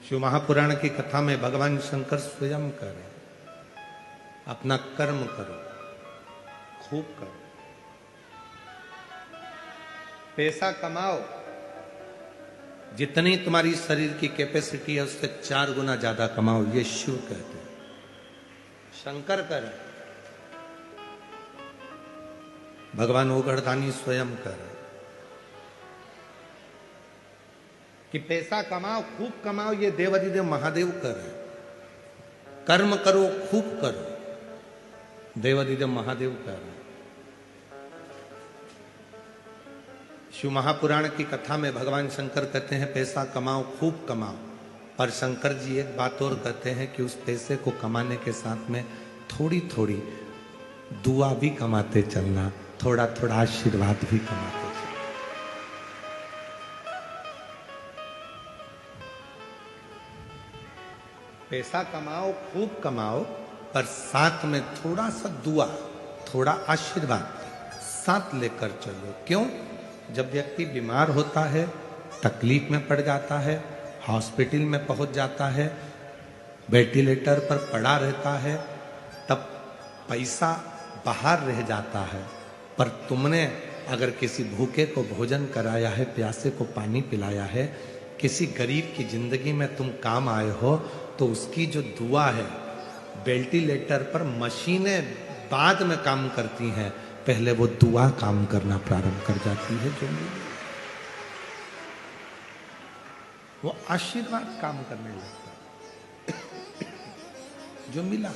शिव महापुराण की कथा में भगवान शंकर स्वयं करें, अपना कर्म करो, खूब करो, पैसा कमाओ, जितनी तुम्हारी शरीर की कैपेसिटी है उससे 4 गुना ज्यादा कमाओ, ये शिव कहते हैं। शंकर करें, भगवान ओगढ़दानी स्वयं करें कि पैसा कमाओ, खूब कमाओ, ये देवाधिदेव महादेव करें। कर्म करो, खूब करो, देवाधिदेव महादेव करें। शिव महापुराण की कथा में भगवान शंकर कहते हैं पैसा कमाओ, खूब कमाओ, पर शंकर जी एक बात और कहते हैं कि उस पैसे को कमाने के साथ में थोड़ी थोड़ी दुआ भी कमाते चलना, थोड़ा थोड़ा आशीर्वाद भी कमाते चलना। पैसा कमाओ, खूब कमाओ, पर साथ में थोड़ा सा दुआ, थोड़ा आशीर्वाद साथ लेकर चलो। क्यों? जब व्यक्ति बीमार होता है, तकलीफ में पड़ जाता है, हॉस्पिटल में पहुंच जाता है, वेंटिलेटर पर पड़ा रहता है, तब पैसा बाहर रह जाता है, पर तुमने अगर किसी भूखे को भोजन कराया है, प्यासे को पानी पिलाया है, किसी गरीब की जिंदगी में तुम काम आए हो, तो उसकी जो दुआ है, वेंटिलेटर पर मशीनें बाद में काम करती हैं, पहले वो दुआ काम करना प्रारंभ कर जाती है। जो मिली वो आशीर्वाद काम करने लगता है जो मिला।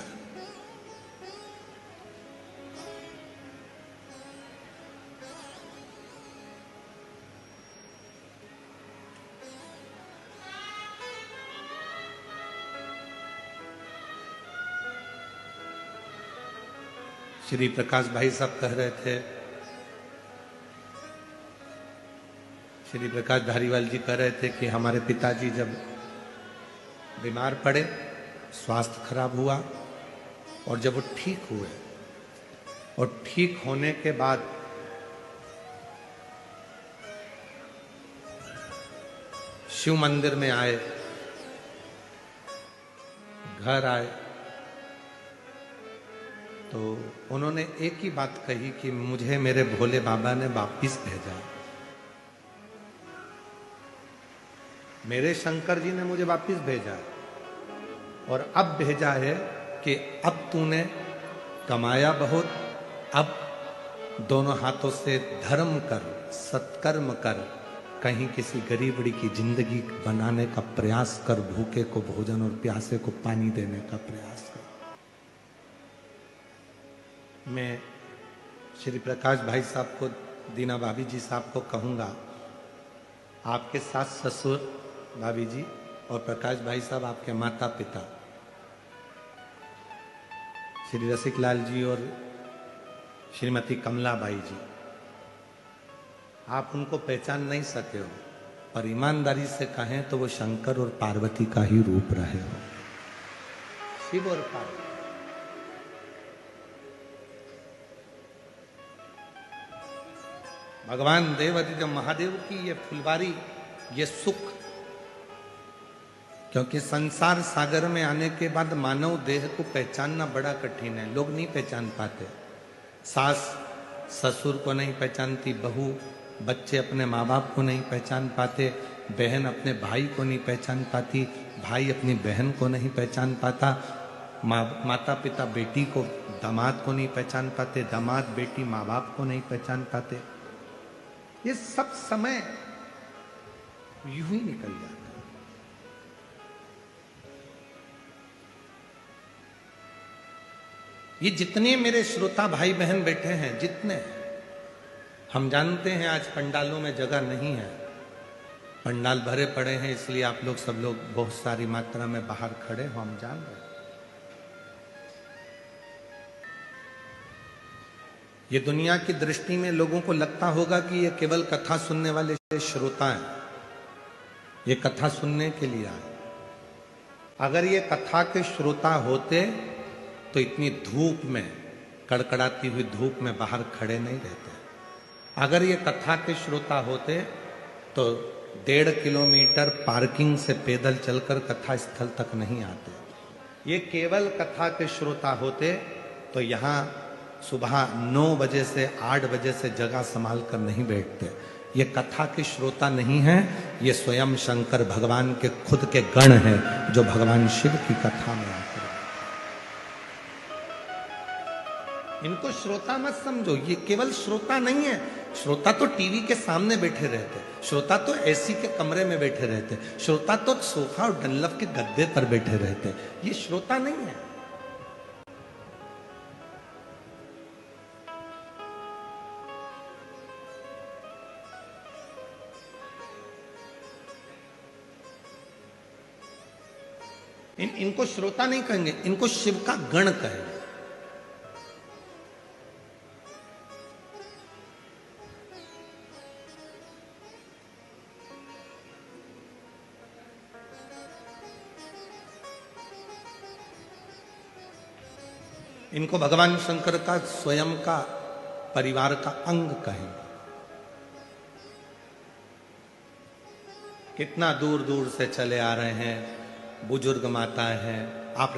श्री प्रकाश भाई साहब कह रहे थे, श्री प्रकाश धारीवाल जी कह रहे थे कि हमारे पिताजी जब बीमार पड़े, स्वास्थ्य खराब हुआ, और जब वो ठीक हुए और ठीक होने के बाद शिव मंदिर में आए, घर आए, तो उन्होंने एक ही बात कही कि मुझे मेरे भोले बाबा ने वापिस भेजा, मेरे शंकर जी ने मुझे वापिस भेजा, और अब भेजा है कि अब तूने कमाया बहुत, अब दोनों हाथों से धर्म कर, सत्कर्म कर, कहीं किसी गरीबड़ी की जिंदगी बनाने का प्रयास कर, भूखे को भोजन और प्यासे को पानी देने का प्रयास कर। मैं श्री प्रकाश भाई साहब को, दीना भाभी जी साहब को कहूँगा, आपके सास ससुर भाभी जी और प्रकाश भाई साहब आपके माता पिता श्री रसिकलाल जी और श्रीमती कमला बाई जी, आप उनको पहचान नहीं सके हो, पर ईमानदारी से कहें तो वो शंकर और पार्वती का ही रूप रहे हो, शिव और पार्वती। भगवान देवाधिदेव महादेव की ये फुलवारी, ये सुख, क्योंकि संसार सागर में आने के बाद मानव देह को पहचानना बड़ा कठिन है, लोग नहीं पहचान पाते। सास ससुर को नहीं पहचानती, बहू बच्चे अपने माँ बाप को नहीं पहचान पाते, बहन अपने भाई को नहीं पहचान पाती, भाई अपनी बहन को नहीं पहचान पाता, माता पिता बेटी को, दामाद को नहीं पहचान पाते, दामाद बेटी माँ बाप को नहीं पहचान पाते। ये सब समय यूं ही निकल जाता है। ये जितने मेरे श्रोता भाई बहन बैठे हैं, जितने, हम जानते हैं आज पंडालों में जगह नहीं है, पंडाल भरे पड़े हैं, इसलिए आप लोग सब लोग बहुत सारी मात्रा में बाहर खड़े हो, हम जान रहे हैं। ये दुनिया की दृष्टि में लोगों को लगता होगा कि ये केवल कथा सुनने वाले श्रोता हैं, ये कथा सुनने के लिए आए। अगर ये कथा के श्रोता होते तो इतनी धूप में, कड़कड़ाती हुई धूप में बाहर खड़े नहीं रहते। अगर ये कथा के श्रोता होते तो 1.5 किलोमीटर पार्किंग से पैदल चलकर कथा स्थल तक नहीं आते। ये केवल कथा के श्रोता होते तो यहाँ सुबह 9 बजे से 8 बजे से जगह संभाल कर नहीं बैठते। ये कथा के श्रोता नहीं है, ये स्वयं शंकर भगवान के खुद के गण हैं जो भगवान शिव की कथा में आते हैं। इनको श्रोता मत समझो, ये केवल श्रोता नहीं है। श्रोता तो टीवी के सामने बैठे रहते, श्रोता तो एसी के कमरे में बैठे रहते, श्रोता तो सोफा और डनलप के गद्दे पर बैठे रहते। ये श्रोता नहीं है। इनको श्रोता नहीं कहेंगे, इनको शिव का गण कहेंगे। इनको भगवान शंकर का स्वयं का परिवार का अंग कहेंगे। कितना दूर दूर से चले आ रहे हैं, बुजुर्ग माताएं हैं। आप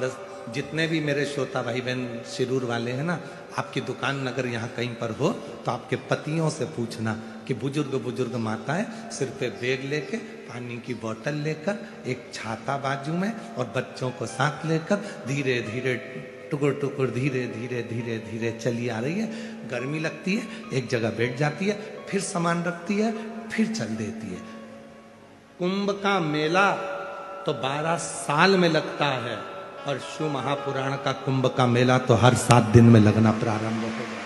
जितने भी मेरे श्रोता भाई बहन शिरूर वाले हैं ना, आपकी दुकान अगर यहाँ कहीं पर हो तो आपके पतियों से पूछना कि बुजुर्ग बुजुर्ग माताएं सिर पे बैग लेके, पानी की बोतल लेकर, एक छाता बाजू में और बच्चों को साथ लेकर धीरे धीरे टुकुर टुकुर धीरे धीरे धीरे धीरे चली आ रही है। गर्मी लगती है, एक जगह बैठ जाती है, फिर सामान रखती है, फिर चल देती है। कुंभ का मेला तो 12 साल में लगता है और शिव महापुराण का कुंभ का मेला तो हर 7 दिन में लगना प्रारंभ हो गया।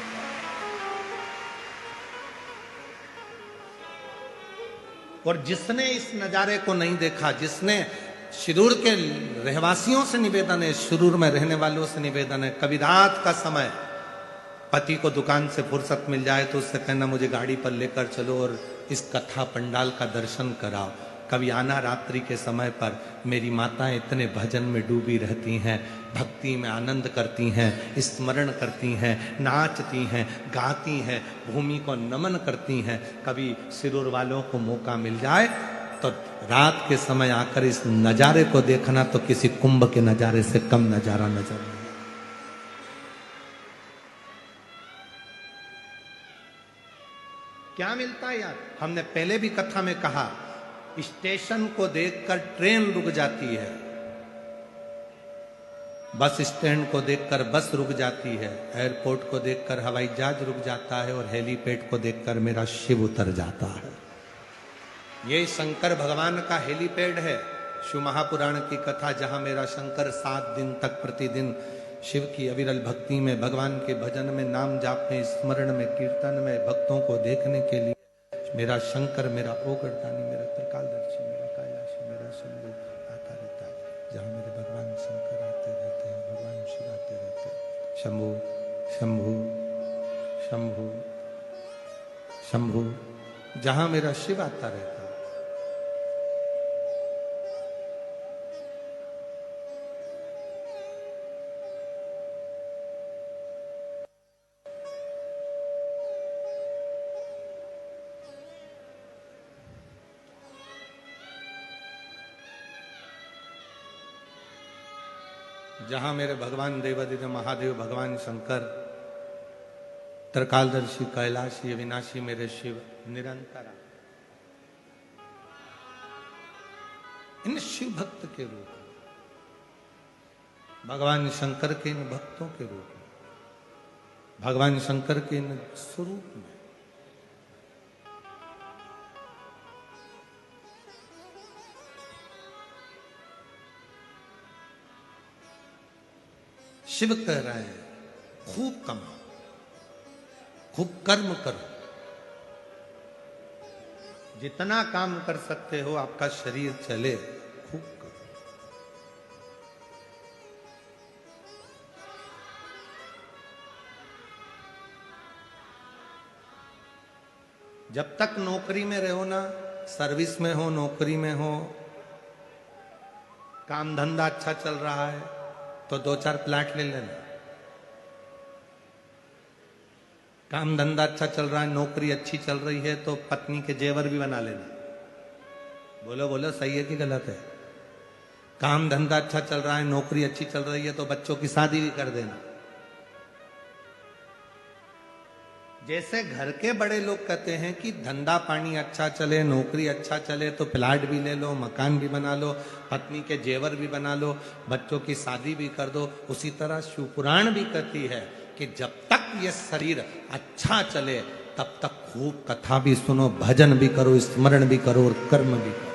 और जिसने इस नजारे को नहीं देखा, जिसने शिरूर के रहवासियों से निवेदन है, शिरूर में रहने वालों से निवेदन है, कभी रात का समय पति को दुकान से फुर्सत मिल जाए तो उससे कहना मुझे गाड़ी पर लेकर चलो और इस कथा पंडाल का दर्शन कराओ। कभी आना रात्रि के समय पर, मेरी माताएं इतने भजन में डूबी रहती हैं, भक्ति में आनंद करती हैं, स्मरण करती हैं, नाचती हैं, गाती हैं, भूमि को नमन करती हैं। कभी शिरूर वालों को मौका मिल जाए तो रात के समय आकर इस नजारे को देखना तो किसी कुंभ के नजारे से कम नजारा नजर नहीं। क्या मिलता है यार? हमने पहले भी कथा में कहा, स्टेशन को देखकर ट्रेन रुक जाती है, बस स्टैंड को देखकर बस रुक जाती है, एयरपोर्ट को देखकर हवाई जहाज रुक जाता है और हेलीपैड को देखकर मेरा शिव उतर जाता है। ये शंकर भगवान का हेलीपैड है, शिव महापुराण की कथा, जहां मेरा शंकर 7 दिन तक प्रतिदिन शिव की अविरल भक्ति में, भगवान के भजन में, नाम जाप में, स्मरण में, कीर्तन में, भक्तों को देखने के लिए मेरा शंकर, मेरा ओगरदानी, मेरा त्रिकालदर्शी, मेरा कैलाशी, मेरा शंभु आता रहता है। जहाँ मेरे भगवान शंकर आते रहते हैं, भगवान शिव आते रहते हैं। शंभु शंभु शंभु शंभु, जहाँ मेरा शिव आता रहता है। जहां मेरे भगवान देवादिदेव महादेव, भगवान शंकर, त्रिकालदर्शी, कैलाशी, अविनाशी मेरे शिव निरंतर इन शिव भक्त के रूप में, भगवान शंकर के इन भक्तों के रूप में, भगवान शंकर के इन स्वरूप में शिव कह रहा है, खूब कमाओ, खूब कर्म करो, जितना काम कर सकते हो, आपका शरीर चले, खूब करो। जब तक नौकरी में रहो ना, सर्विस में हो, नौकरी में हो, काम धंधा अच्छा चल रहा है तो 2-4 प्लाट ले लेना। काम धंधा अच्छा चल रहा है, नौकरी अच्छी चल रही है तो पत्नी के जेवर भी बना लेना। बोलो बोलो, सही है कि गलत है? काम धंधा अच्छा चल रहा है, नौकरी अच्छी चल रही है, तो बच्चों की शादी भी कर देना। जैसे घर के बड़े लोग कहते हैं कि धंधा पानी अच्छा चले, नौकरी अच्छा चले, तो प्लाट भी ले लो, मकान भी बना लो, पत्नी के जेवर भी बना लो, बच्चों की शादी भी कर दो। उसी तरह शिवपुराण भी कहती है कि जब तक ये शरीर अच्छा चले तब तक खूब कथा भी सुनो, भजन भी करो, स्मरण भी करो और कर्म भी करो।